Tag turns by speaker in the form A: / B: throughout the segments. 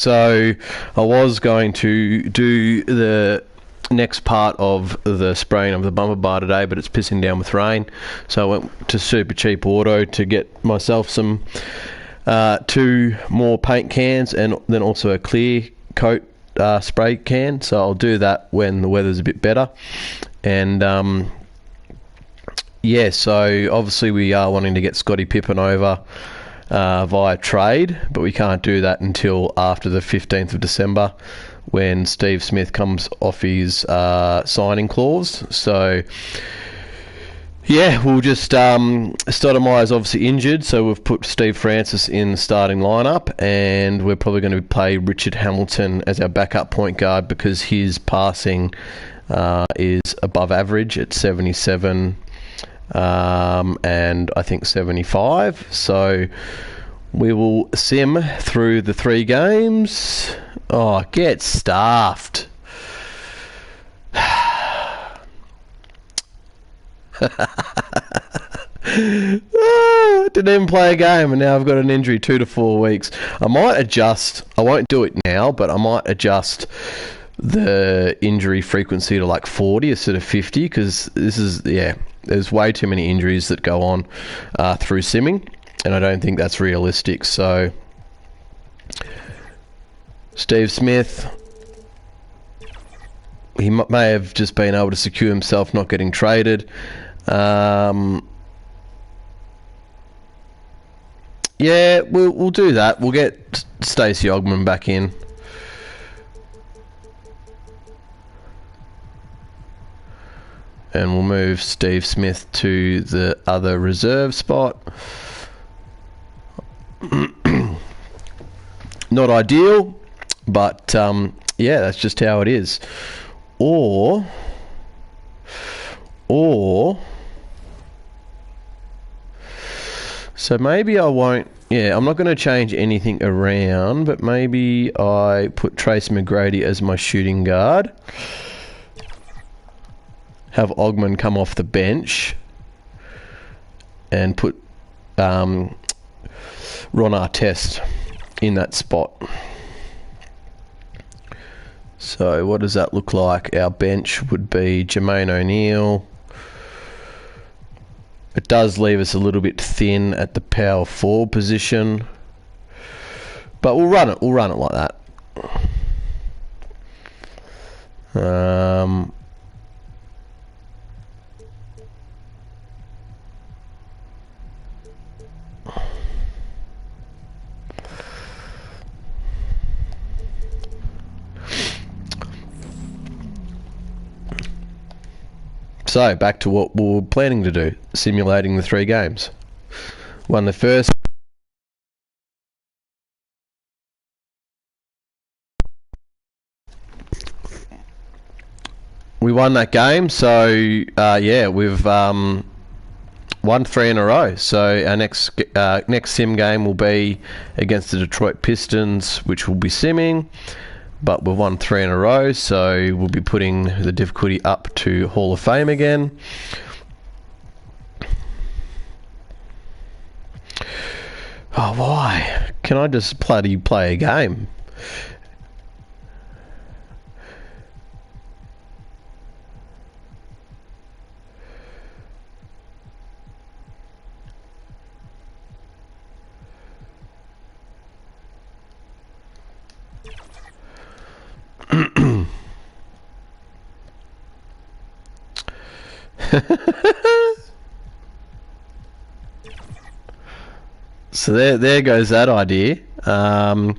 A: So I was going to do the next part of the spraying of the bumper bar today, but it's pissing down with rain. So I went to Super Cheap Auto to get myself some 2 more paint cans and then also a clear coat spray can. So I'll do that when the weather's a bit better. And yeah, so obviously we are wanting to get Scotty Pippen over via trade, but we can't do that until after the 15th of December when Steve Smith comes off his signing clause. So yeah, we'll just Stoudemire's obviously injured, so we've put Steve Francis in the starting lineup, and we're probably going to play Richard Hamilton as our backup point guard because his passing is above average at 77 and I think 75. So we will sim through the 3 games. Oh, get staffed. Didn't even play a game, and now I've got an injury 2 to 4 weeks. I might adjust. I won't do it now, but I might adjust the injury frequency to like 40 instead of 50, because this is, yeah, there's way too many injuries that go on through simming, and I don't think that's realistic. So Steve Smith, he may have just been able to secure himself not getting traded. Yeah, we'll do that. We'll get Stacey Ogman back in. And we'll move Steve Smith to the other reserve spot. Not ideal, but yeah, that's just how it is. Or so maybe I won't. Yeah, I'm not going to change anything around, but maybe I put Tracy McGrady as my shooting guard. Have Ogman come off the bench and put Ron Artest in that spot. So what does that look like? Our bench would be Jermaine O'Neal. It does leave us a little bit thin at the power forward position, but we'll run it. We'll run it like that. So, back to what we were planning to do, simulating the 3 games. Won the first. We won that game, so yeah, we've won 3 in a row. So our next sim game will be against the Detroit Pistons, which will be simming. But we've won 3 in a row, so we'll be putting the difficulty up to Hall of Fame again. Oh, why? Can I just bloody play a game? So there goes that idea. Alright,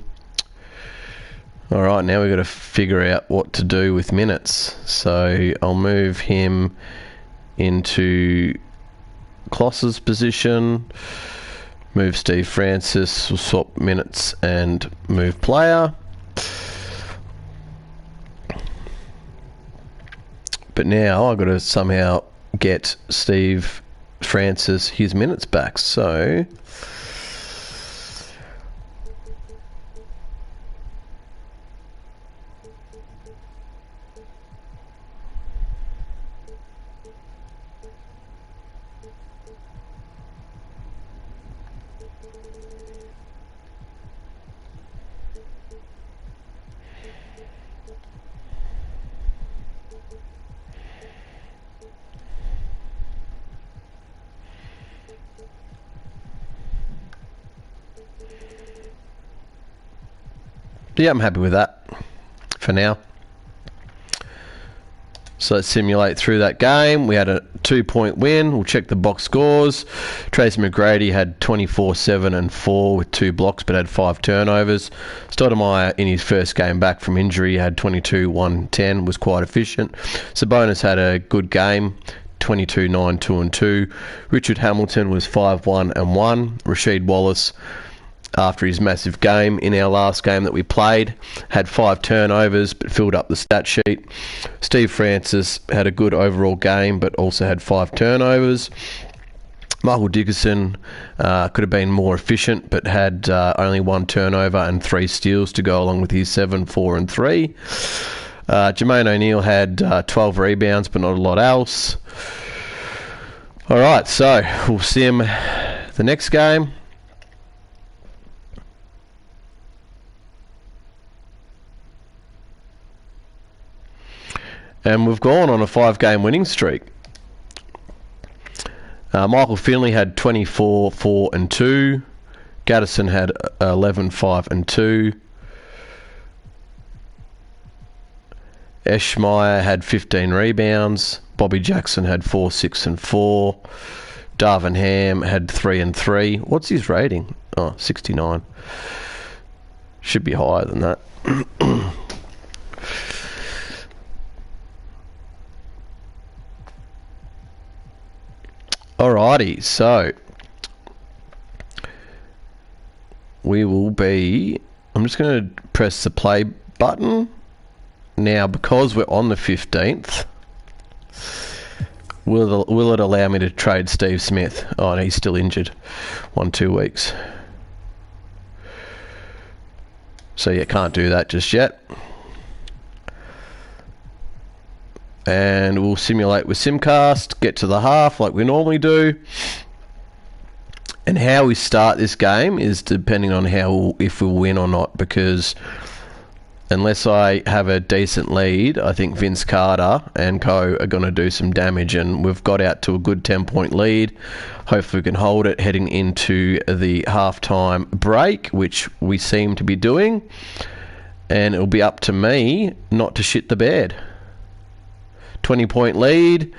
A: now we've got to figure out what to do with minutes. So I'll move him into Kloss's position, move Steve Francis, we'll swap minutes and move player. But now I've got to somehow get Steve Francis his minutes back. So Yeah, I'm happy with that for now. So let's simulate through that game. We had a 2-point win. We'll check the box scores. Tracy McGrady had 24, 7 and 4 with 2 blocks but had 5 turnovers. Stoudemire in his first game back from injury had 22, 1, 10, was quite efficient. Sabonis had a good game, 22, 9, 2 and 2. Richard Hamilton was 5, 1 and 1. Rasheed Wallace, after his massive game in our last game that we played, had 5 turnovers but filled up the stat sheet. Steve Francis had a good overall game but also had 5 turnovers. Michael Dickerson could have been more efficient but had only 1 turnover and 3 steals to go along with his 7, 4 and 3. Jermaine O'Neal had 12 rebounds but not a lot else. Alright, so we'll sim the next game. And we've gone on a 5-game winning streak. Michael Finley had 24, 4 and 2. Gaddison had 11, 5 and 2. Eschmeyer had 15 rebounds. Bobby Jackson had 4, 6 and 4. Darvin Ham had 3 and 3. What's his rating? Oh, 69. Should be higher than that. Alrighty, so we will be... I'm just going to press the play button. Now, because we're on the 15th, will it allow me to trade Steve Smith? Oh, no, he's still injured. 1-2 weeks. So, yeah, can't do that just yet. And we'll simulate with Simcast, get to the half like we normally do. And how we start this game is depending on if we win or not, because unless I have a decent lead, I think Vince Carter and co are going to do some damage, and we've got out to a good 10-point lead. Hopefully we can hold it heading into the halftime break, which we seem to be doing. And it'll be up to me not to shit the bed. 20-point lead.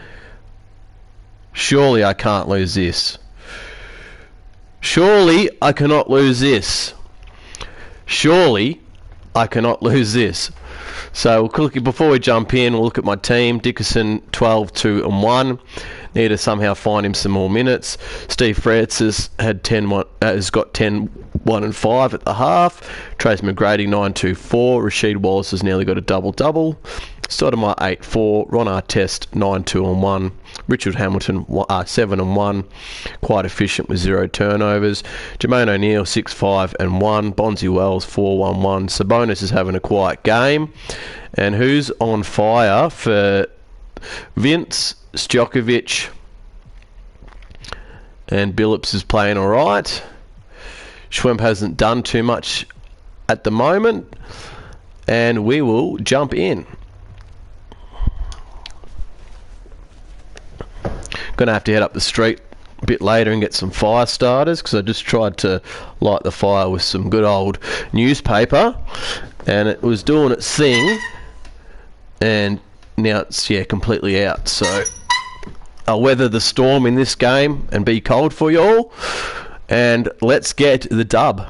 A: Surely I can't lose this. Surely I cannot lose this. Surely I cannot lose this. So we'll look, before we jump in, we'll look at my team. Dickerson 12, 2 and 1. Need to somehow find him some more minutes. Steve Francis had has got 10, 1 and 5 at the half. Trace McGrady 9, 2, 4. Rasheed Wallace has nearly got a double-double. Stoudemire 8, 4. Ron Artest 9, 2 and 1. Richard Hamilton 7 and 1. Quite efficient with 0 turnovers. Jermaine O'Neal 6, 5 and 1. Bonzi Wells 4, 1, 1. Sabonis is having a quiet game. And who's on fire for Vince? Stojakovic. And Billups is playing alright. Schwemp hasn't done too much at the moment. And we will jump in. Going to have to head up the street a bit later and get some fire starters, because I just tried to light the fire with some good old newspaper and it was doing its thing, and now it's completely out. So I'll weather the storm in this game and be cold for you all, and let's get the dub.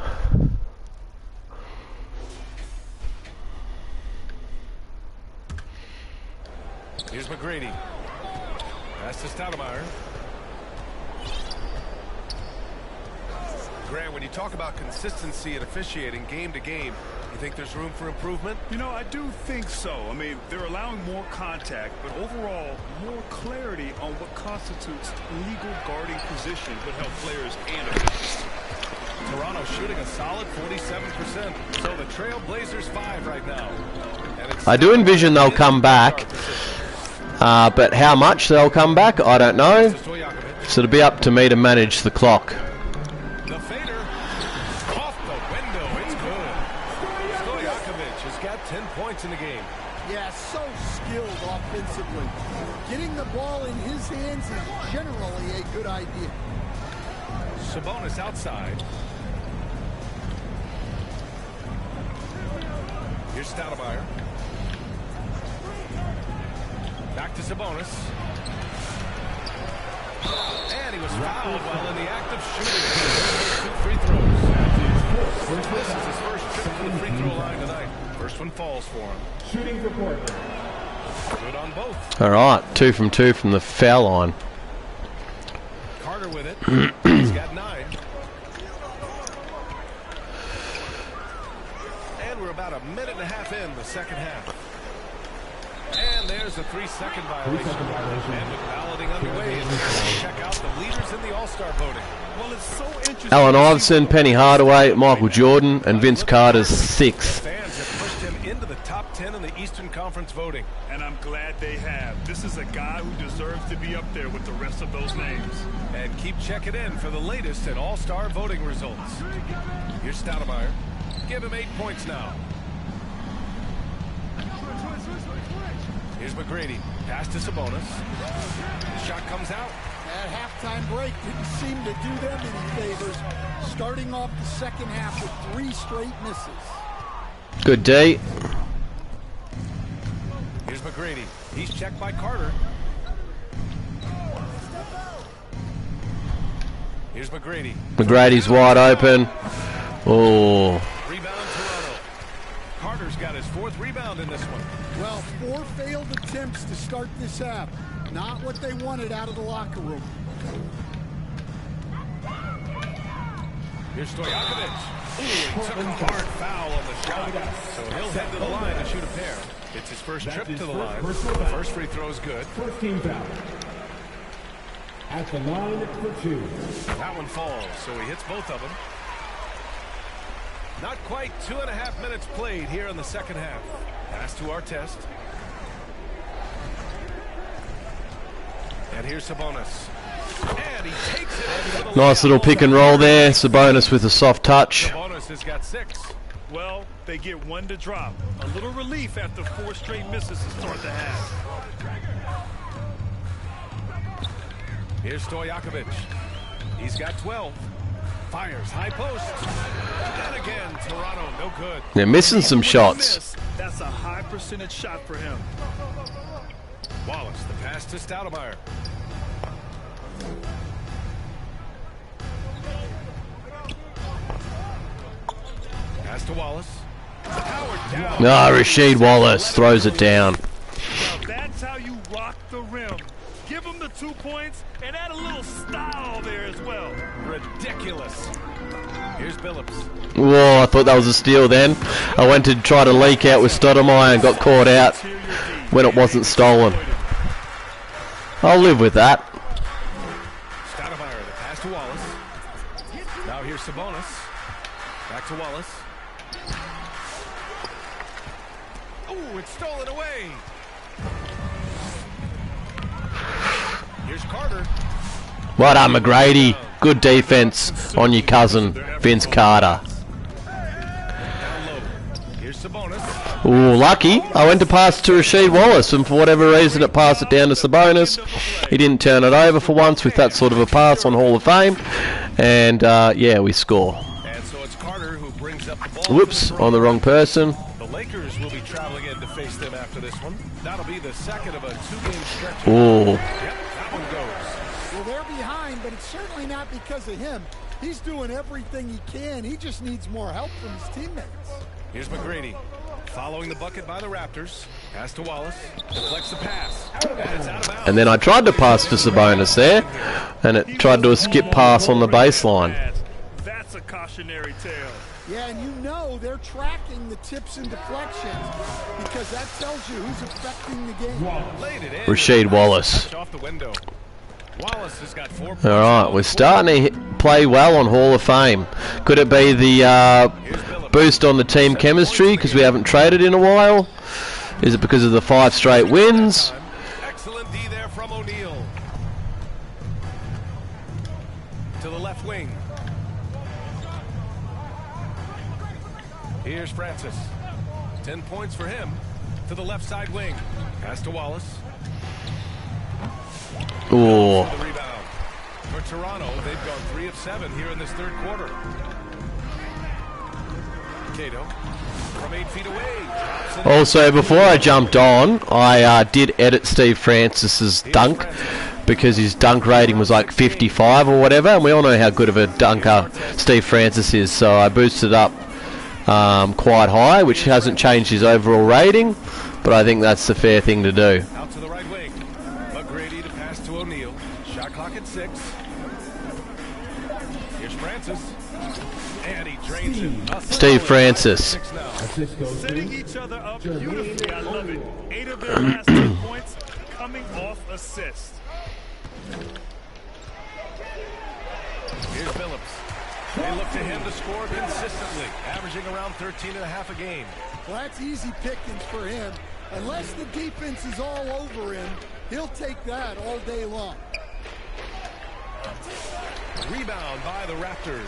B: Here's McGrady. That's to Stoudemire. Grant, when you talk about consistency and officiating game to game, you think there's room for improvement?
C: You know, I do think so. I mean, they're allowing more contact, but overall, more clarity on what constitutes legal guarding position would help players and officials.
B: Toronto shooting a solid 47%. So the Trail Blazers 5 right now.
A: I do envision they'll come back. But how much they'll come back, I don't know. So it'll be up to me to manage the clock.
B: The fader off the window. It's good. Stojakovic has got 10 points in the game.
D: Yeah, so skilled offensively. Getting the ball in his hands is generally a good idea.
B: Sabonis outside. Here's Stoudemire. Back to Sabonis. And he was fouled while in the act of shooting. 2 free throws. This is his first trip to the free throw line tonight. First one falls for him.
E: Shooting for Portland.
B: Good on both.
A: All right, 2 from 2 from the foul line.
B: Carter with it. He's got 9. And we're about a minute and a half in the second half. And there's a 3-second violation. And with balloting underway, it's check out the leaders in the All-Star voting.
C: Well, it's so interesting.
A: Allen Iverson, Penny Hardaway, Michael Jordan, and Vince Carter's 6th.
B: Fans have pushed him into the top 10 in the Eastern Conference voting.
C: And I'm glad they have. This is a guy who deserves to be up there with the rest of those names.
B: And keep checking in for the latest in All-Star voting results. Here's Stoudemire. Give him 8 points now. Here's McGrady. Pass to Sabonis. The shot comes out.
D: That halftime break didn't seem to do them any favors. Starting off the second half with 3 straight misses.
A: Good D.
B: Here's McGrady. He's checked by Carter. Here's McGrady.
A: McGrady's wide open. Oh.
B: Rebound Toronto. Carter's got his 4th rebound in this one.
D: Well, 4 failed attempts to start this half. Not what they wanted out of the locker room.
B: Here's Stojakovic. Ooh, he took a hard foul on the shot. So he'll head to the line to shoot a pair. It's his first trip to the line. The first free throw is good.
E: First team foul. At the line for 2.
B: That one falls, so he hits both of them. Not quite 2.5 minutes played here in the second half. Pass to Artest. And here's Sabonis. And he takes it in for the
A: Nice little pick and roll there. Sabonis with a soft touch.
B: Sabonis has got 6.
C: Well, they get 1 to drop. A little relief after 4 straight misses to start the half.
B: Here's Stojakovic. He's got 12. Fires high post. And again, Toronto, no good.
A: They're missing some shots.
C: That's a high percentage shot for him.
B: Wallace, the pass to Stoudemire. Pass to Wallace. Howard down.
A: No, Rasheed Wallace throws it down.
C: Now that's how you rock the rim. Give him the 2 points and add a little style there as well.
B: Ridiculous. Here's Billups.
A: Whoa, I thought that was a steal then. I went to try to leak out with Stoudemire and got caught out when it wasn't stolen. I'll live with that.
B: Stoudemire, the pass to Wallace. Now here's Sabonis. Back to Wallace. Ooh, it's stolen away. Here's Carter.
A: Well done, McGrady. Good defense on your cousin, Vince Carter.
B: Down low. Here's Sabonis.
A: Ooh, lucky. I went to pass to Rasheed Wallace, and for whatever reason it passed it down to Sabonis. He didn't turn it over for once with that sort of a pass on Hall of Fame. And, yeah, we score.
B: And so it's Carter who brings up the ball.
A: Whoops, on the wrong person.
B: The Lakers will be traveling in to face them after this one. That'll be the second of a 2-game stretch.
A: Ooh.
B: Yep, that one goes.
D: Well, they're behind, but it's certainly not because of him. He's doing everything he can. He just needs more help from his teammates.
B: Here's McGrady. Following the bucket by the Raptors. Pass to Wallace. Deflects the pass. And it's out of bounds.
A: And then I tried to pass to Sabonis there, and it tried to do a skip pass on the baseline.
C: That's a cautionary tale.
D: Yeah, and you know they're tracking the tips and deflections because that tells you who's affecting the game.
B: Laid it in.
A: Rasheed Wallace.
B: Touch off the window. Wallace has got 4 points.
A: All right, we're starting to play well on Hall of Fame. Could it be the boost on the team chemistry because we haven't traded in a while? Is it because of the 5 straight wins?
B: Excellent D there from O'Neal. To the left wing. Here's Francis. 10 points for him. To the left side wing. Pass to Wallace.
A: Ooh.
B: The rebound. For Toronto, they've gone 3 of 7 here in this third quarter. Cato from 8 feet away. Drops it.
A: Also, before I jumped on, I did edit Steve Francis's dunk because his dunk rating was like 55 or whatever, and we all know how good of a dunker Steve Francis is, so I boosted up quite high, which hasn't changed his overall rating, but I think that's the fair thing to do.
B: Out to the right wing. McGrady to pass to O'Neal. Shot clock at 6. Here's Francis. And he drains it.
A: Steve Francis.
B: 6 now.
E: Assist goes
C: Setting
E: to
C: each other up beautifully. I love it. 8 of their last 10 points coming off assists.
B: Here's Phillips. They look to him to score consistently, averaging around 13.5 a game.
D: Well, that's easy pickings for him. Unless the defense is all over him, he'll take that all day long.
B: Rebound by the Raptors.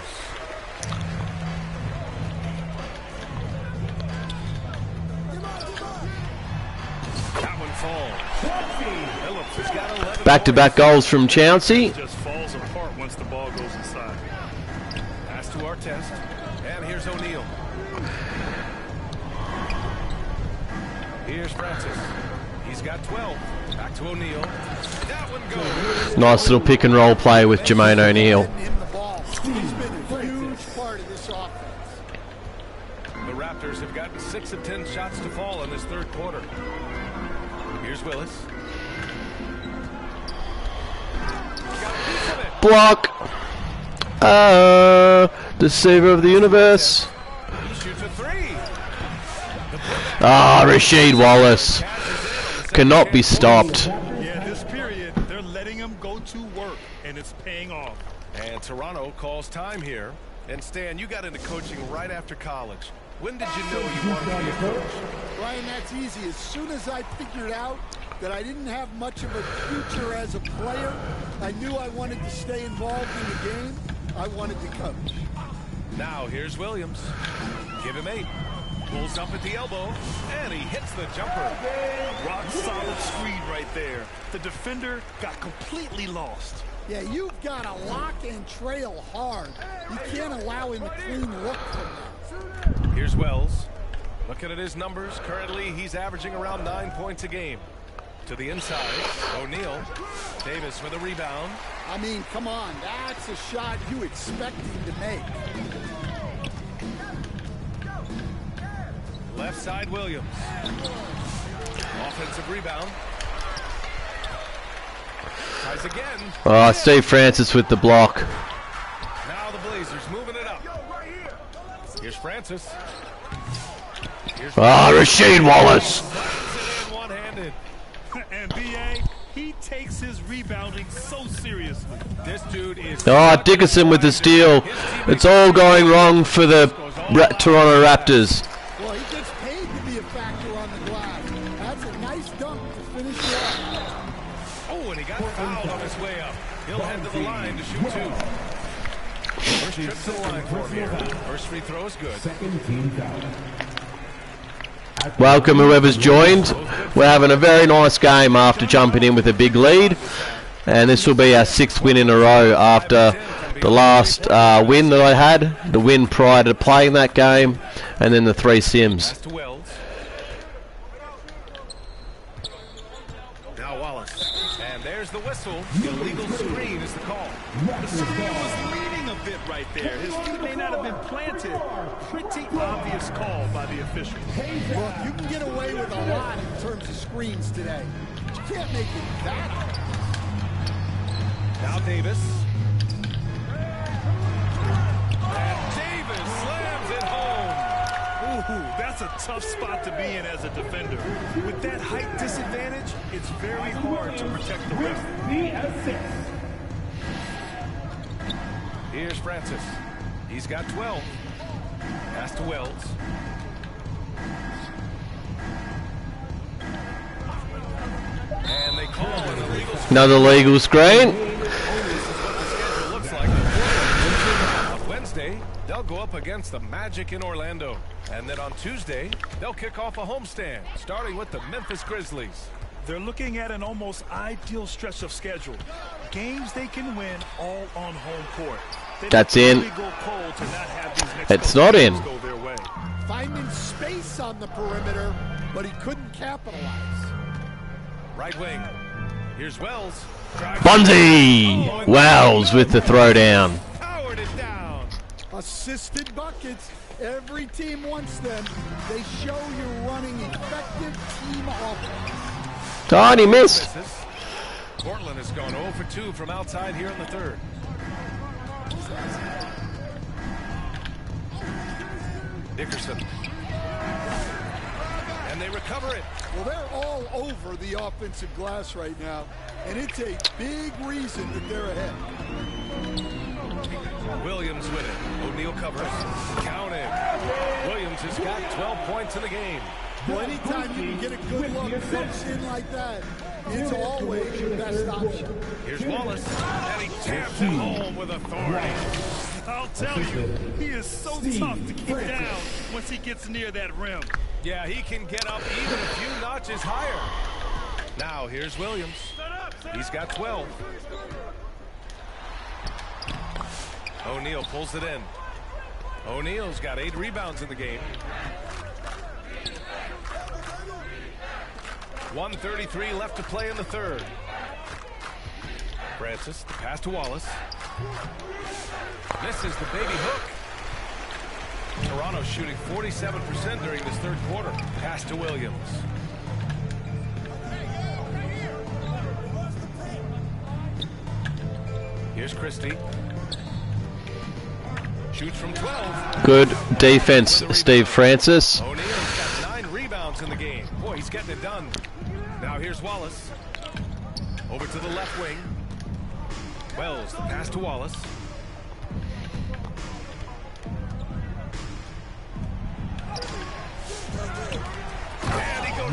B: That one falls. Phillips has got 11.
A: Back-to-back goals from Chauncey.
C: Just falls apart once the ball goes inside.
B: Pass to Artest. And here's O'Neal. Here's Francis. He's got 12. Back to O'Neal. That one goes.
A: Nice little pick and roll play with Jermaine O'Neal.
D: Getting him the ball. He's been a huge part of this offense.
B: The Raptors have gotten 6 of 10 shots to fall in this third quarter. Here's Willis. Got a piece of it.
A: Block. The savior of the universe.
B: He shoots a 3.
A: Rasheed Wallace cannot be stopped.
C: Yeah, this period, they're letting him go to work, and it's paying off.
B: And Toronto calls time here. And Stan, you got into coaching right after college. When did you know you wanted to be a coach?
D: Ryan, that's easy. As soon as I figured out that I didn't have much of a future as a player, I knew I wanted to stay involved in the game. I wanted to coach.
B: Now here's Williams. Give him 8. Pulls up at the elbow, and he hits the jumper.
C: Rock solid screen right there. The defender got completely lost.
D: Yeah, you've got to lock and trail hard. You can't allow him a clean look from that.
B: Here's Wells. Looking at his numbers, currently he's averaging around 9 points a game. To the inside, O'Neal. Davis with a rebound.
D: I mean, come on. That's a shot you expect him to make.
B: Left side, Williams. Offensive rebound. Tries again.
A: Steve Francis with the block.
B: Now the Blazers moving it up. Here's Francis. Here's
A: Rasheed Wallace.
B: one-handed.
C: And B.A., he takes his rebounding so seriously.
B: This dude is...
A: Dickerson with the steal. It's all going wrong for the Toronto Raptors.
D: Well, he gets paid to be a factor on the glass. That's a nice dunk to finish it off.
B: Oh, and he got fouled on his way up. He'll head to the line to shoot 2. First trip to the line for him here. First free throw is good.
E: second team foul.
A: Welcome whoever's joined. We're having a very nice game after jumping in with a big lead. And this will be our 6th win in a row after the last win that I had. The win prior to playing that game. And then the 3 sims.
B: Pass to Wells. Now Wallace. And there's the whistle. Illegal screen is the call.
C: The screen was leading a bit right there. His feet may not have been planted. Pretty obvious call by the official.
D: Look, you can get away with a lot in terms of screens today. You can't make it that.
B: Now Davis. And Davis slams it home.
C: Ooh, that's a tough spot to be in as a defender. With that height disadvantage, it's very hard to protect the rim.
B: Here's Francis. He's got 12. Pass to Wells. And they call an illegal screen.
A: Another legal screen.
B: Looks like on Wednesday, they'll go up against the Magic in Orlando. And then on Tuesday, they'll kick off a homestand, starting with the Memphis Grizzlies.
C: They're looking at an almost ideal stretch of schedule. Games they can win all on home court.
A: That's in.
C: Go cold to not have these next
A: It's
C: couple
A: not in.
C: games go their way.
D: finding space on the perimeter, but he couldn't capitalize.
B: Right wing. Here's Wells.
A: Bonzi! Wells with the throwdown.
B: Powered it down.
D: Assisted buckets. Every team wants them. They show you're running effective team offense.
A: Tiny missed.
B: Portland has gone 0 for 2 from outside here in the third. Dickerson. And they recover it.
D: Well, they're all over the offensive glass right now, and it's a big reason that they're ahead.
B: Williams with it. O'Neal covers. Counted. Williams has got 12 points in the game.
D: Well, anytime you can get a good look boxed in like that, it's always your best option.
B: Here's Wallace, and he taps it home with authority.
C: I'll tell you, he is so tough to keep down once he gets near that rim.
B: Yeah, he can get up even a few notches higher. Now, here's Williams. He's got 12. O'Neal pulls it in. O'Neal's got 8 rebounds in the game. 1:33 left to play in the third. Francis, the pass to Wallace. Misses the baby hook. Toronto shooting 47% during this third quarter. Pass to Williams. Here's Christie. Shoots from 12.
A: Good defense, Steve Francis.
B: O'Neal's got 9 rebounds in the game. Boy, he's getting it done. Now here's Wallace. Over to the left wing. Wells, the pass to Wallace.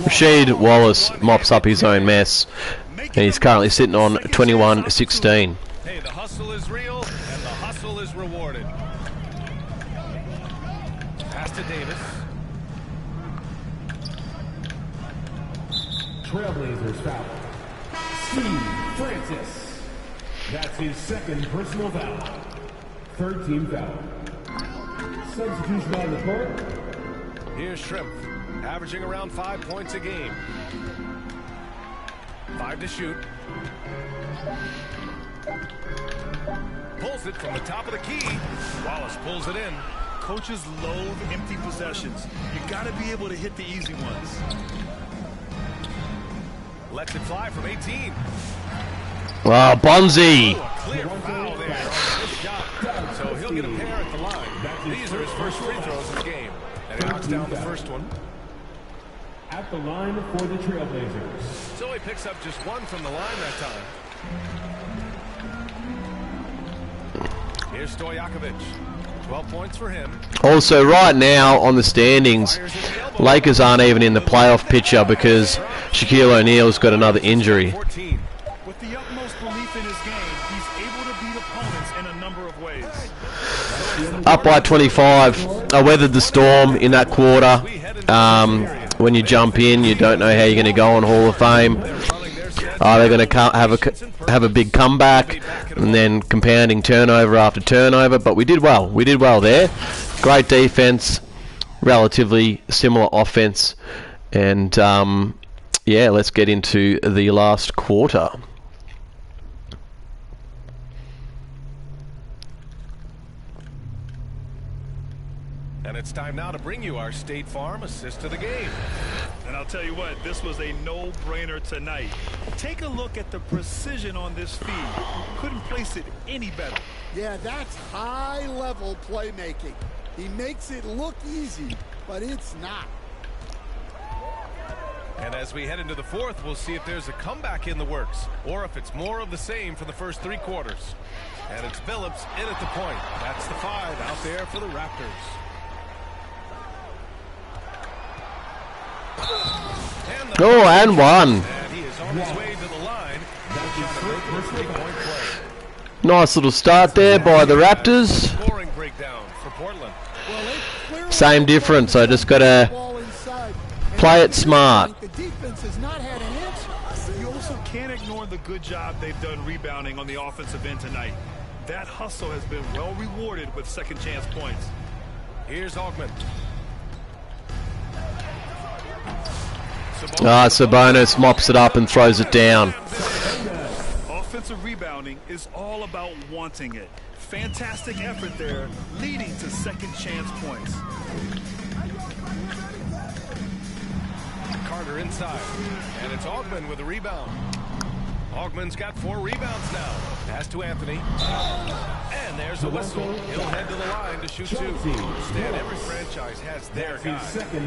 A: Rasheed Wallace mops up his own mess, and he's currently sitting on 21-16.
B: Hey, the hustle is real, and the hustle is rewarded. Pass to Davis.
E: Trailblazers foul. Steve Francis. That's his second personal foul. Third team foul. Substitution on the court.
B: Here's Shrimp, averaging around 5 points a game. 5 to shoot. Pulls it from the top of the key. Wallace pulls it in.
C: Coaches loathe empty possessions. You got to be able to hit the easy ones.
B: Lets it fly from 18.
A: Wow, Bonzi!
B: Oh, a clear foul there. Good shot. So he'll get a pair at the line. These are his first free throws in the game. And he knocks down the first one.
E: At the line for the Trailblazers.
B: So he picks up just 1 from the line that time. Here's Stojakovic. 12 points for him.
A: Also, right now on the standings, Lakers aren't even in the playoff picture because Shaquille O'Neal's got another injury.
B: 14.
C: With the utmost belief in his game, he's able to beat opponents in a number of ways.
A: Up by 25. I weathered the storm in that quarter. When you jump in, you don't know how you're going to go on Hall of Fame. They're going to have a big comeback and then compounding turnover after turnover. But we did well. We did well there. Great defense, relatively similar offense. And, yeah, let's get into the last quarter.
B: And it's time now to bring you our State Farm assist of the game.
C: And I'll tell you what, this was a no-brainer tonight. Take a look at the precision on this feed. Couldn't place it any better.
D: Yeah, that's high-level playmaking. He makes it look easy, but it's not.
B: And as we head into the fourth, we'll see if there's a comeback in the works or if it's more of the same for the first 3 quarters. And it's Billups in at the point. That's the 5 out there for the Raptors.
A: And one.
B: And he is on his way to the line.
A: Nice little start there by the Raptors.
B: Scoring breakdown for Portland.
A: Same difference. I just got to play it smart.
D: The defense has not had an inch.
C: You also can't ignore the good job they've done rebounding on the offensive end tonight. That hustle has been well rewarded with second chance points.
B: Here's Augment.
A: Sabonis mops it up and throws it down.
C: Offensive rebounding is all about wanting it. Fantastic effort there, leading to second chance points.
B: Carter inside, and it's Augman with a rebound. Augman's got 4 rebounds now. Pass to Anthony. And there's a whistle. He'll head to the line to shoot 2. Stan, every franchise has their guy.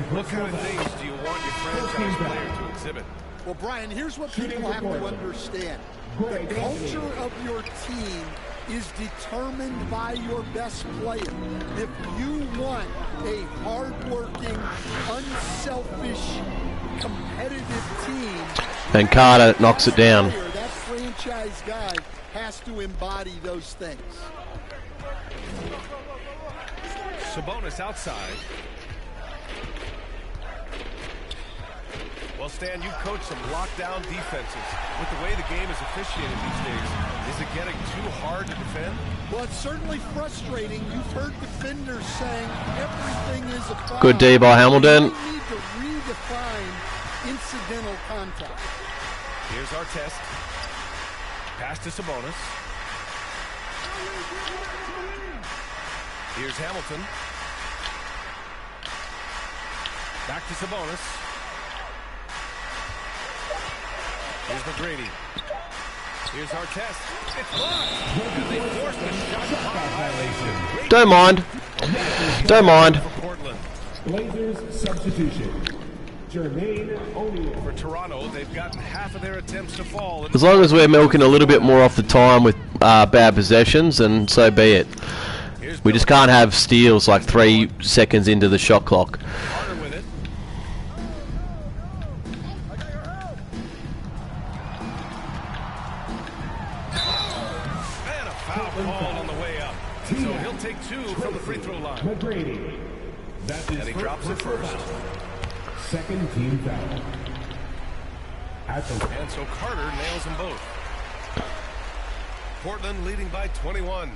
B: What kind of things do you want your franchise player to exhibit?
D: Well, Brian, here's what people have to understand. The culture of your team is determined by your best player. If you want a hard-working, unselfish, competitive team,
A: And Carter knocks it down.
D: that franchise guy has to embody those things.
B: Sabonis outside. Well, Stan, you coach some lockdown defenses. With the way the game is officiated these days, is it getting too hard to defend?
D: Well, it's certainly frustrating. You've heard defenders saying everything is a foul.
A: Good D by Hamilton.
D: We need to redefine incidental contact.
B: Here's our test. Pass to Sabonis. Here's Hamilton. Back to Sabonis. Here's McGrady. Here's our test. It's blocked. And they forced the shot clock violation.
A: Don't mind. Don't mind.
B: For Portland.
E: Blazers substitution. Jermaine O'Neal.
B: For Toronto, they've gotten half of their attempts to fall.
A: As long as we're milking a little bit more off the time with bad possessions, and so be it. We just can't have steals like 3 seconds into the shot clock.
B: Carter with it. And a foul call on the way up. So he'll take 2 from the free throw line.
E: McGrady. That is
B: And he drops it first.
E: Second team foul. At the
B: And so Carter nails them both. Portland leading by 21.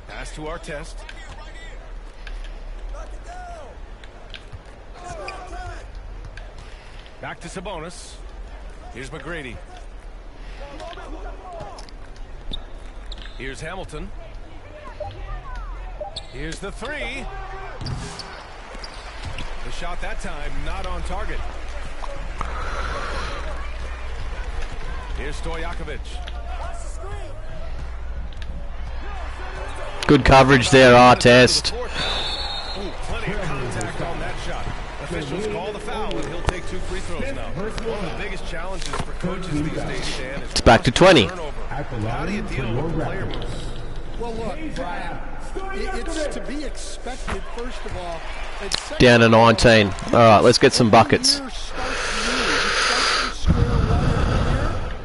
B: Pass to Artest. Back to Sabonis. Here's McGrady. Here's Hamilton. Here's the 3. The shot that time not on target. Here's Stojakovic.
A: Good coverage there, Artest.
B: Ooh, plenty of contact on that shot. Officials call the foul, and he'll take 2 free throws now. One of the biggest challenges for coaches these days, Stan, is
A: It's back to 20.
B: turnover.
E: At the
B: How do you
E: line for
B: deal
E: your
B: with the player
E: Raptors.
B: moves?
D: Well, look, Brian, it's to be expected, first of all. And second
A: Down to
D: of all,
A: 19. All right, let's get some buckets.
D: the year starts new. You start from square one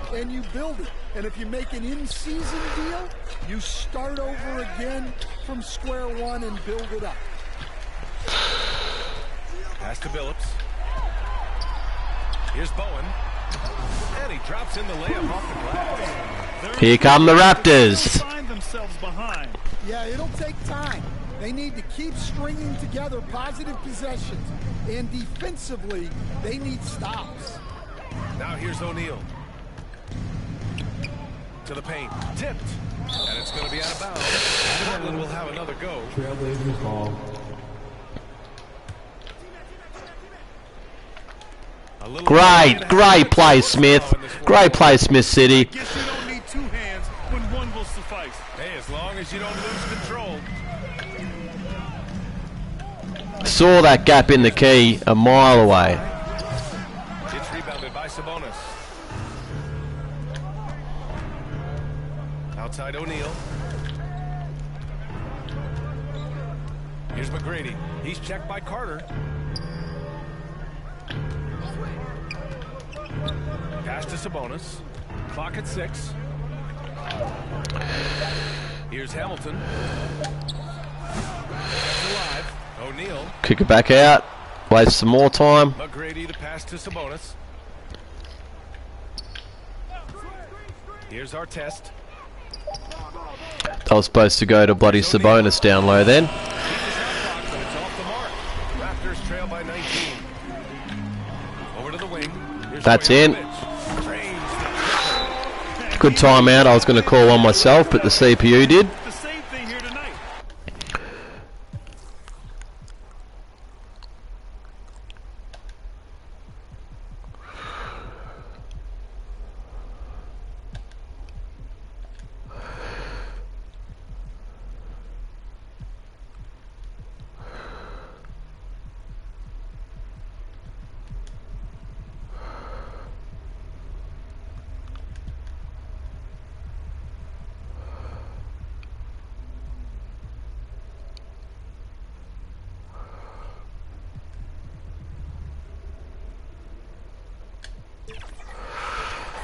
D: every year, and you build it. And if you make an in-season deal, you start over again from square one and build it up.
B: Pass to Billups. Here's Bowen. And he drops in the layup off the glass.
A: Here come the Raptors.
C: Find themselves behind.
D: Yeah, it'll take time. They need to keep stringing together positive possessions. And defensively, they need stops.
B: Now here's O'Neal. To the paint. Tipped. And it's going to be out of bounds. Portland will have another go.
E: Trailblazers ball.
B: A little
A: Great play, Smith. Great play, Smith City.
C: Guess you don't need 2 hands when one will suffice.
B: Hey, as long as you don't lose control.
A: Saw that gap in the key a mile away.
B: It's rebounded by Sabonis. Outside O'Neal. Here's McGrady. He's checked by Carter. Pass to Sabonis. Clock at 6. Here's Hamilton. That's alive. O'Neal.
A: Kick it back out. Waste some more time.
B: McGrady to pass to Sabonis. Here's our test.
A: That was supposed to go to bloody Sabonis down low then.
B: But it's off the mark. Raptors Bears trail by 19. Over to the wing. Here's
A: That's in.
B: Stojanovich. Drains the
A: Good timeout. I was going to call on myself, but the CPU did.
C: The same thing here tonight.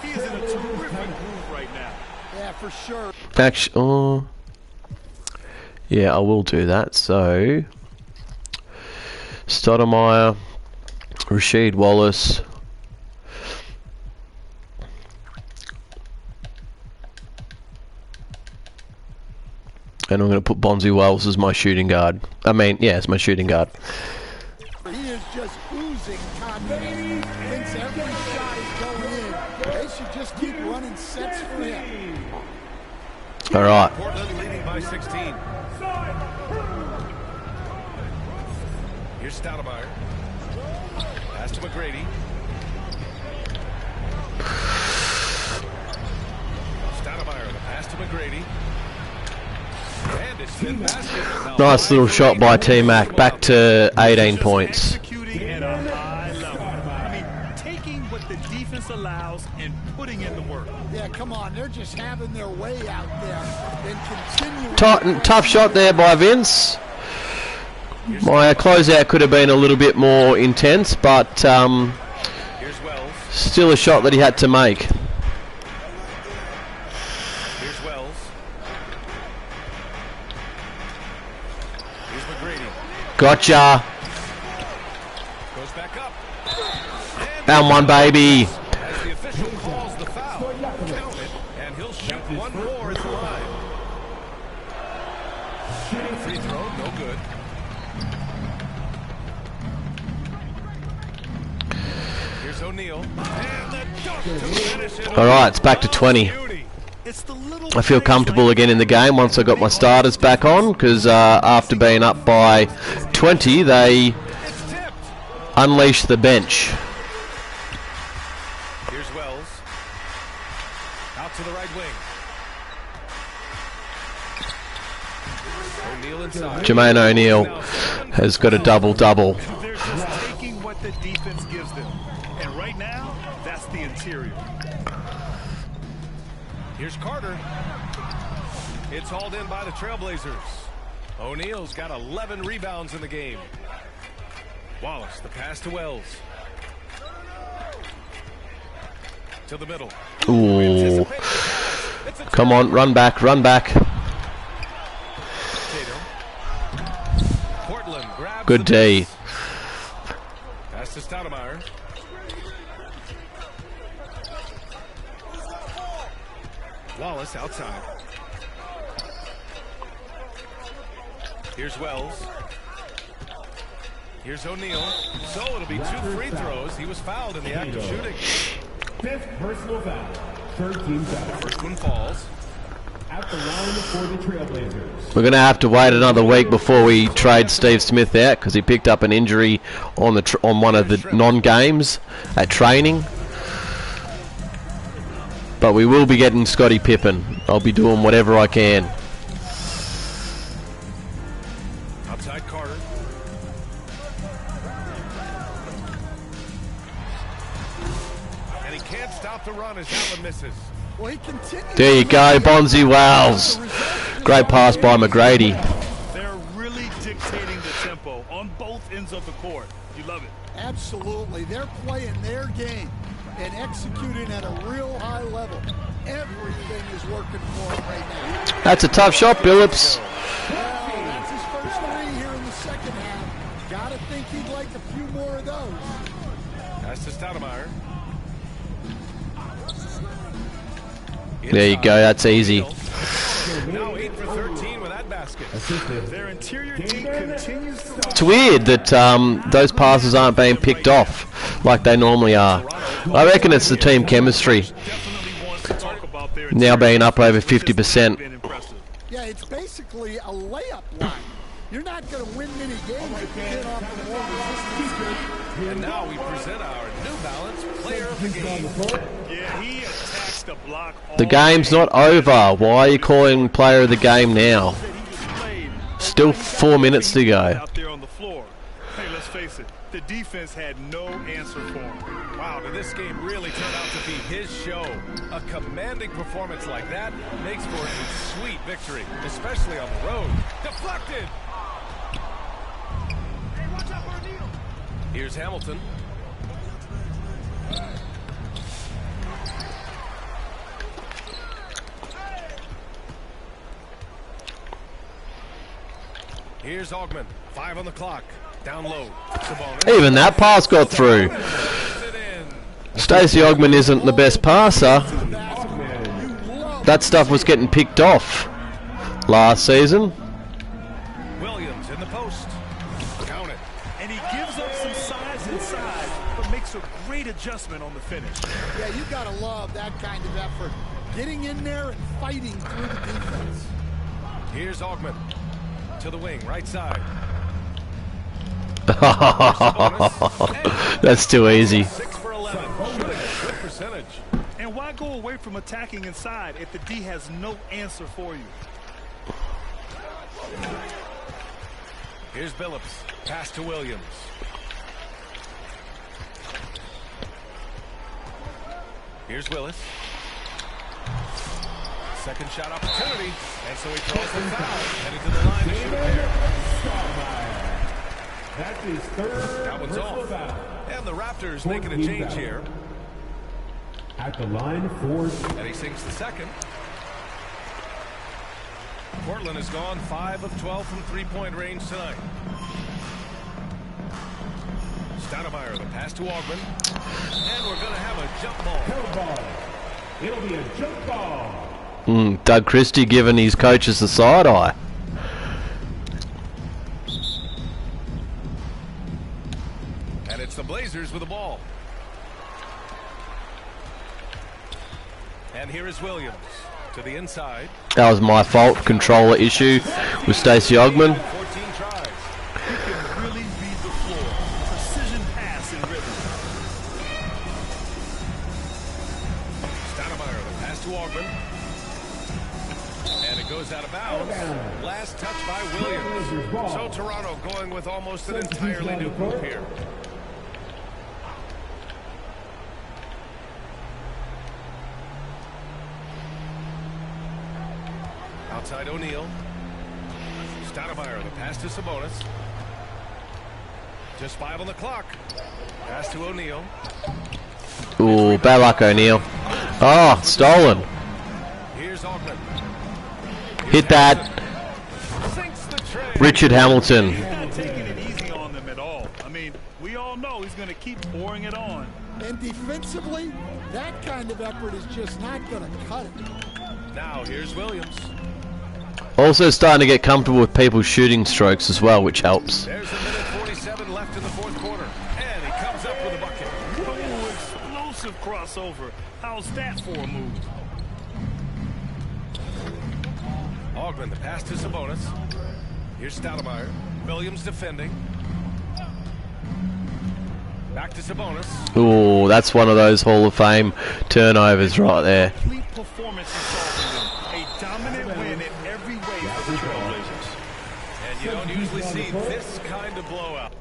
C: He is in a terrific groove right now.
D: Yeah, for sure.
A: Actually, oh, yeah, I will do that. So, Stoudemire, Rasheed Wallace, and I'm going to put Bonzi Wells as my shooting guard. I mean, yeah, it's my shooting guard.
D: He is just oozing confidence. Thinks every shot is going in. They should just keep running sets for him.
A: All right.
B: Portland leading by 16. Here's Stoudemire. Pass to McGrady. Stoudemire, the pass to McGrady. And it's in basket. Now,
A: Nice little shot by T-Mac. Back to 18 points.
C: Executing at a high level. I mean, taking what the defense allows and putting in the work.
D: Yeah, come on. They're just having their way out there and continuing.
A: Tough shot there by Vince. My closeout could have been a little bit more intense, but
B: Here's Wells.
A: still a shot that he had to make.
B: Here's Wells. Here's McGrady.
A: Gotcha.
B: Goes back up.
A: And one, baby.
B: As the official calls the foul, count it, and he'll shoot one more at the line. Free throw, no good. Here's O'Neal. And the dunk to finish it.
A: All right, it's back to 20.
B: Beauty.
C: It's the little
A: I feel comfortable again in the game once I got my starters back on, because after being up by 20, they
B: It's tipped.
A: unleashed the bench.
B: Here's Wells. Out to the right wing. O'Neal inside.
A: Jermaine O'Neal has got a double-double.
C: They're just taking what the defense gives them. And right now, that's the interior.
B: Here's Carter. It's hauled in by the Trailblazers. O'Neal's got 11 rebounds in the game. Wallace, the pass to Wells. To the middle.
A: Ooh. Come on, run back, run back.
B: Portland grabs
A: Good
B: the
A: D.
B: miss. Pass to Stoudemire. Wallace outside. Here's Wells. Here's O'Neal. So it'll be 2 free throws. He was fouled in the act of shooting.
E: Fifth personal foul. Third team foul.
B: First one falls.
E: At the line for the Trailblazers.
A: We're going to have to wait another week before we trade Steve Smith out, because he picked up an injury on the on one of the non-games at training. But we will be getting Scottie Pippen. I'll be doing whatever I can.
B: Outside Carter. And he can't stop the run as Allen misses.
D: Well, he continues.
A: There you go, Bonzi Wells. Great pass by McGrady.
C: They're really dictating the tempo on both ends of the court. You love it.
D: Absolutely. They're playing their game and executing at a real high level. Everything is working for him right now.
A: That's a tough shot, Billups.
D: Well, that's his first 3 here in the second half. Gotta think he'd like a few more of those.
B: Pass to Stoudemire.
A: There you go, that's easy.
B: Now 8 for 13 with that basket.
C: basket.
E: Assistant.
C: Their interior team continues to
A: It's weird that those passes aren't being picked off like they normally are. I reckon it's the team chemistry
C: definitely wants to talk about their
A: now
C: interior
A: being up over
C: defense, which has
A: 50%.
C: been impressive.
D: Yeah, it's basically a layup line. You're not going to win many games if you get off the more resistance.
B: And now we present our New Balance Player of the Game.
C: Yeah, he attacks the block.
A: The game's not over. Why are you calling player of the game now? Still 4 minutes to go.
C: Out there on the floor. Hey, let's face it. The defense had no answer for him.
B: Wow, did this game really turn out to be his show? A commanding performance like that makes for a sweet victory, especially on the road. Deflected! Here's Hamilton. Here's Augman. 5 on the clock. Down low. Sabonis.
A: Even that pass got through.
B: Puts it in.
A: Stacey Augman isn't the best passer. That stuff was getting picked off last season.
B: Williams in the post. Count it.
C: And he gives up some size inside, but makes a great adjustment on the finish.
D: Yeah, you got to love that kind of effort. Getting in there and fighting through the defense.
B: Here's Augman. To the wing, right side.
A: That's too easy.
B: 6 for 11. Shooting a good percentage.
C: And why go away from attacking inside if the D has no answer for you?
B: Here's Billups. Pass to Williams. Here's Willis. Second shot opportunity. And so he throws the foul. Headed to the line to shoot a pair.
E: That's his third
B: That one's
E: personal
B: off.
E: foul.
B: And the Raptors making a change here.
E: At the line for
B: And he sinks the second. Portland has gone 5 of 12 from three-point range tonight. Stoudemire, the pass to Augman. And we're going to have a jump ball.
E: held ball. It'll be a jump ball.
A: Doug Christie giving his coaches the side eye.
B: And it's the Blazers with the ball. And here is Williams to the inside.
A: That was my fault. Controller issue with Stacey Augman.
B: 14 tries.
C: He can really read the floor. Precision pass in rhythm.
B: Stoudemire, the pass to Augman. And it goes out of bounds. Last touch by Williams. So Toronto going with almost an entirely new group here. Outside O'Neal. Stoudemire, the pass to Sabonis. Just 5 on the clock. Pass to O'Neal.
A: Ooh, bad luck, O'Neal. Oh, stolen.
B: Here's Augman.
A: Hit that.
B: Sinks the tray.
A: Richard Hamilton.
C: He's not taking it easy on them at all. I mean, we all know he's going to keep pouring it on.
D: And defensively, that kind of effort is just not going to cut it.
B: Now here's Williams.
A: Also starting to get comfortable with people's shooting strokes as well, which helps.
B: There's a minute 47 left in the fourth quarter. And he comes up with a bucket.
C: Oh, explosive crossover. How's that for a move?
B: Augman, the pass to Sabonis. Here's Stoudemire. Williams defending. Back to Sabonis.
A: Ooh, that's one of those Hall of Fame turnovers right there.
C: Complete performance in solving them. A dominant win in every way for the Trailblazers.
B: And you don't usually see this kind of blowout.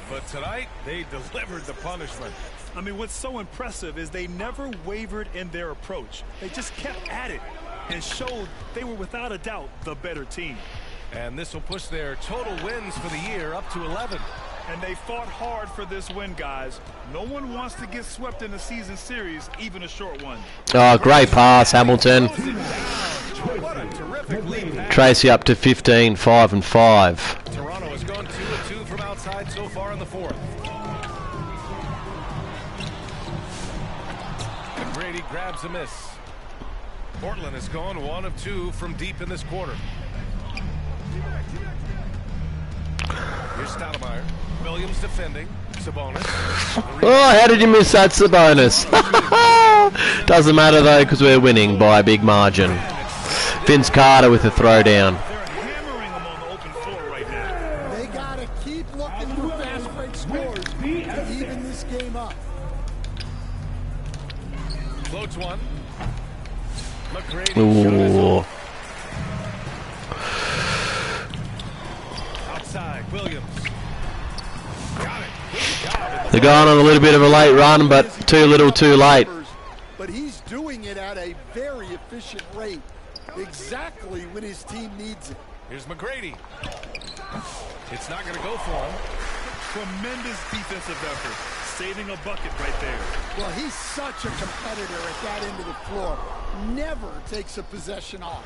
B: But tonight, they delivered the punishment.
C: I mean, what's so impressive is they never wavered in their approach. They just kept at it and showed they were without a doubt the better team.
B: And this will push their total wins for the year up to 11.
C: And they fought hard for this win, guys. No one wants to get swept in a season series, even a short one.
A: Oh, great pass, Hamilton.
B: What a terrific lead pass.
A: Tracy up to 15, 5 and 5.
B: Toronto has gone 2 of 2 from outside so far in the fourth. gives a miss. Portland has gone 1 of 2 from deep in this quarter. Here's Stoudemire. Williams defending. Sabonis.
A: Oh, how did you miss that, Sabonis? Doesn't matter though, because we're winning by a big margin. Vince Carter with a throwdown.
C: They're hammering them on the open floor right now.
D: They got to keep looking for fast break scores to even this game up.
B: Floats one. McGrady.
A: Ooh.
B: Outside. Williams. Got it. Good job.
A: They're going on a little bit of a late run, but too little too late.
D: But he's doing it at a very efficient rate, exactly when his team needs it.
B: Here's McGrady. It's not going to go for him.
C: Tremendous defensive effort. Saving a bucket right there.
D: Well, he's such a competitor at that end of the floor. Never takes a possession off.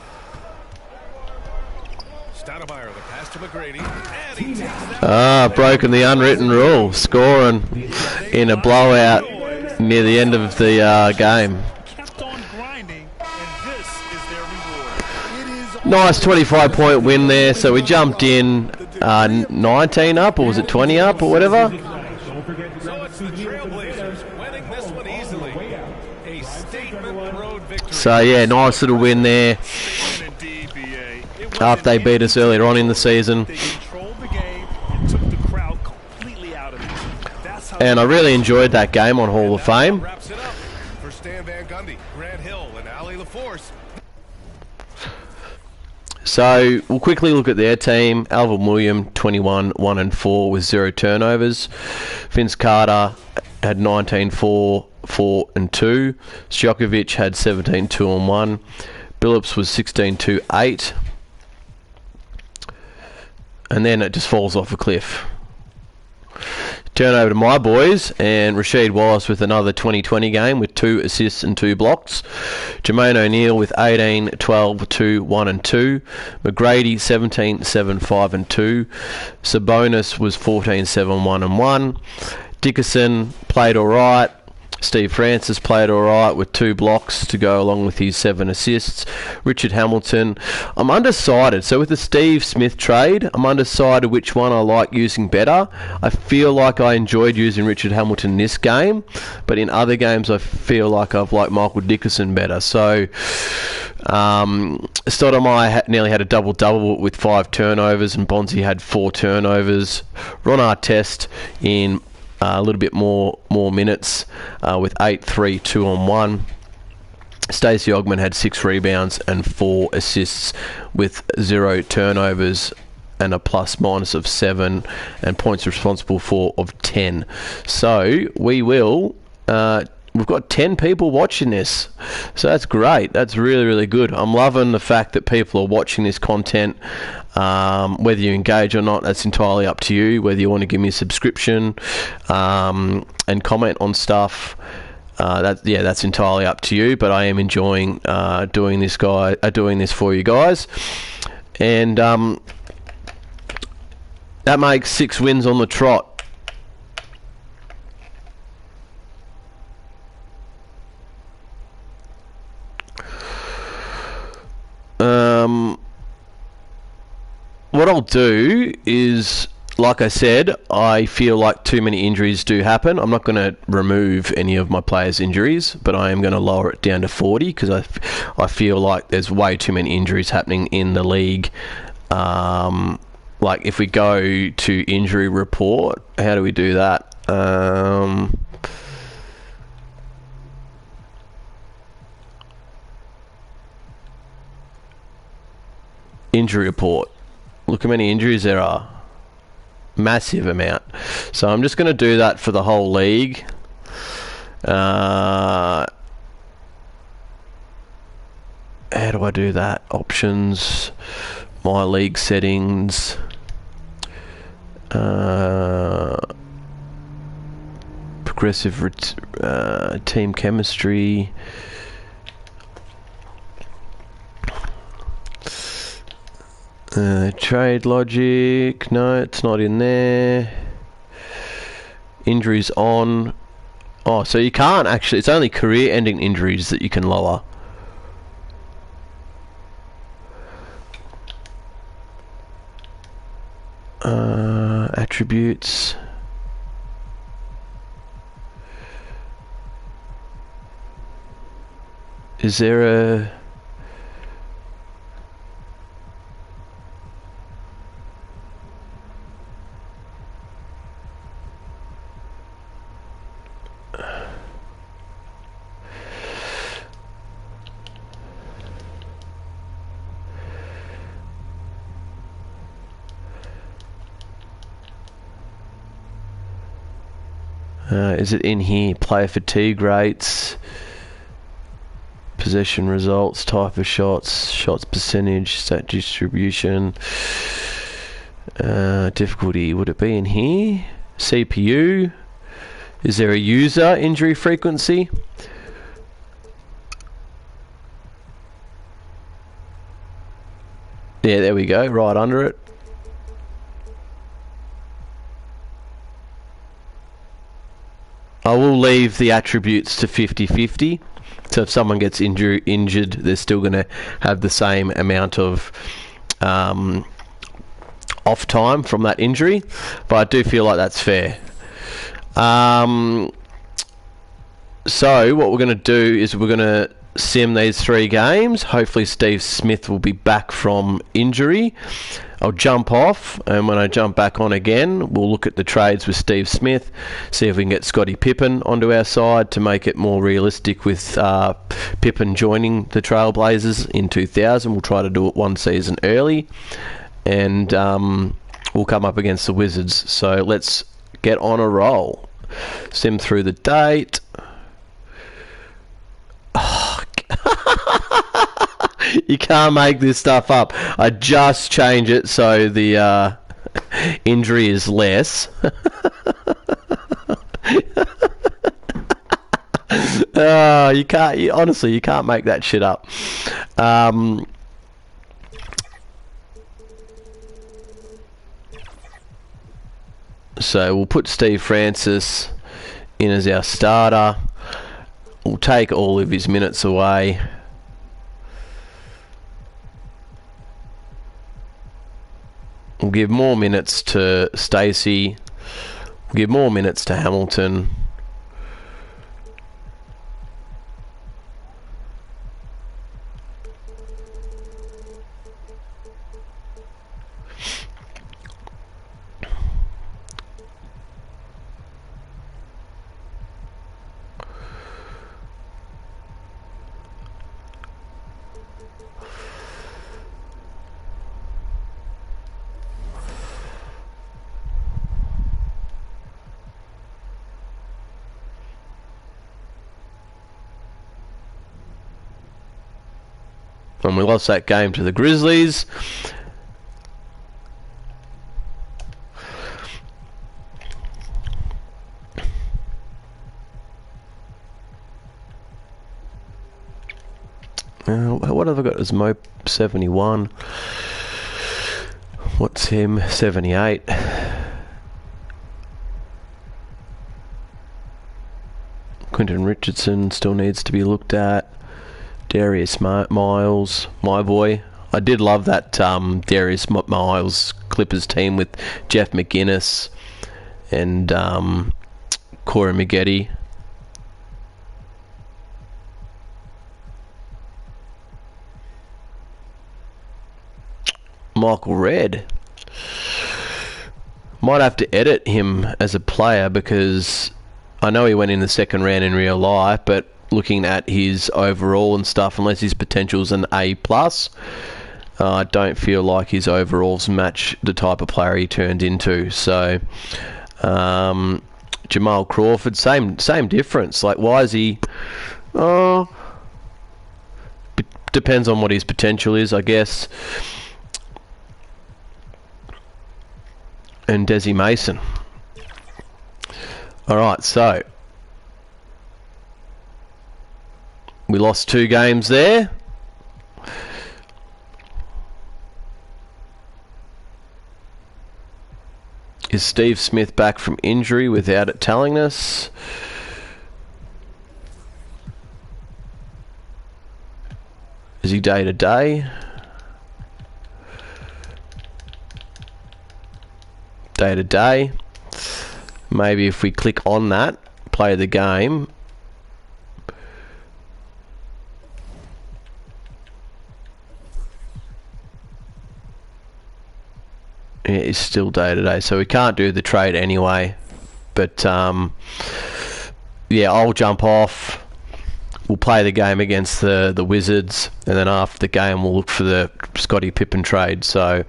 B: Stoudemire, the pass to McGrady. And he takes that.
A: Broken the unwritten rule. Scoring in a blowout near the end of the game.
C: Kept on grinding, and this is their reward.
D: It is
A: Nice 25-point win there. So we jumped in 19 up, or was it 20 up, or whatever?
B: So it's the Trailblazers winning this one easily. A statement road victory.
A: So yeah, nice little win there
C: And indeed, BA. It was
A: after they beat us earlier on in the season.
C: They controlled the game and took the crowd completely out of it. That's how
A: And I really enjoyed that game on Hall of Fame.
B: Wraps it up for Stan Van Gundy, Grant Hill, and Ali LaForce.
A: So we'll quickly look at their team. Alvin Williams, 21, 1 and 4 with 0 turnovers. Vince Carter had 19, 4, 4 and 2. Stojakovic had 17, 2 and 1. Billups was 16, 2, 8. And then it just falls off a cliff. Turn over to my boys, and Rasheed Wallace with another 20-20 game with 2 assists and 2 blocks. Jermaine O'Neal with 18, 12, 2, 1 and 2. McGrady 17, 7, 5 and 2. Sabonis was 14, 7, 1 and 1. Dickerson played alright. Steve Francis played alright with 2 blocks to go along with his 7 assists. Richard Hamilton, I'm undecided. So with the Steve Smith trade, I'm undecided which one I like using better. I feel like I enjoyed using Richard Hamilton this game, but in other games I feel like I've liked Michael Dickerson better. So Stoudemire nearly had a double-double with 5 turnovers, and Bonzi had 4 turnovers. Ron Artest in a little bit more minutes with 8, 3, 2 on 1. Stacey Ogman had 6 rebounds and 4 assists with 0 turnovers and a plus-minus of 7 and points responsible for of 10. So we will... we've got 10 people watching this, so that's great. That's really, really good. I'm loving the fact that people are watching this content. Whether you engage or not, that's entirely up to you. Whether you want to give me a subscription and comment on stuff, that's entirely up to you. But I am enjoying doing this for you guys, and that makes 6 wins on the trot. What I'll do is, like I said, I feel like too many injuries do happen. I'm not going to remove any of my players' injuries, but I am going to lower it down to 40 because I feel like there's way too many injuries happening in the league. Like if we go to injury report, how do we do that? Injury report. Look how many injuries there are. Massive amount. So I'm just going to do that for the whole league. How do I do that? Options, my league settings, progressive team chemistry. Trade logic, no, it's not in there. Injuries on. Oh, so you can't actually... It's only career-ending injuries that you can lower. Attributes. Is there a... is it in here? Player fatigue rates, possession results, type of shots, shots percentage, stat distribution, difficulty. Would it be in here? CPU. Is there a user injury frequency? Yeah, there we go, right under it. I will leave the attributes to 50-50. So if someone gets injured, they're still going to have the same amount of off time from that injury. But I do feel like that's fair. So what we're going to do is we're going to sim these 3 games. Hopefully Steve Smith will be back from injury. I'll jump off, and when I jump back on again, we'll look at the trades with Steve Smith, see if we can get Scotty Pippen onto our side to make it more realistic with Pippen joining the Trailblazers in 2000. We'll try to do it one season early, and we'll come up against the Wizards. So let's get on a roll. Sim through the date. You can't make this stuff up. I just change it so the injury is less. You can't. Honestly, you can't make that shit up. So we'll put Steve Francis in as our starter. We'll take all of his minutes away. We'll give more minutes to Stacey. We'll give more minutes to Hamilton. And we lost that game to the Grizzlies. What have I got as Mo 71? What's him? 78. Quentin Richardson still needs to be looked at. Darius Miles, my boy. I did love that Darius Miles Clippers team with Jeff McGinnis and Corey Maggette. Michael Redd. Might have to edit him as a player because I know he went in the second round in real life, but looking at his overall and stuff, unless his potential's an A+, I don't feel like his overalls match the type of player he turned into. So Jamal Crawford, same difference. Like, why is he? Depends on what his potential is, I guess. And Desi Mason. All right, so we lost 2 games there. Is Steve Smith back from injury without it telling us? Aussie day to day. Day to day. Maybe if we click on that, play the game. It is still day to day, so we can't do the trade anyway. But yeah, I'll jump off. We'll play the game against the Wizards, and then after the game we'll look for the Scottie Pippen trade. So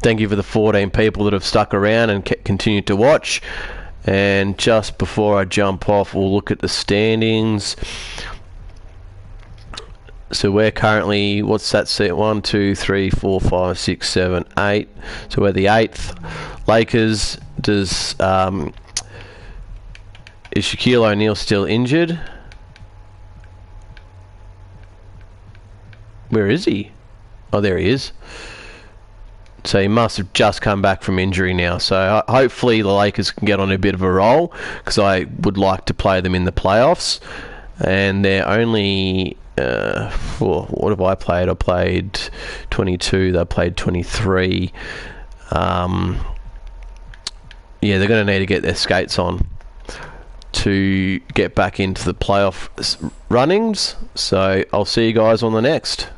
A: thank you for the 14 people that have stuck around and continued to watch. And just before I jump off, we'll look at the standings. So we're currently, what's that set? 1, 2, 3, 4, 5, 6, 7, 8. So we're the 8th. Lakers, is Shaquille O'Neal still injured? Where is he? Oh, there he is. So he must have just come back from injury now. So hopefully the Lakers can get on a bit of a roll, because I would like to play them in the playoffs. And they're only... what have I played? I played 22. They played 23. Yeah, they're going to need to get their skates on to get back into the playoff runnings. So I'll see you guys on the next.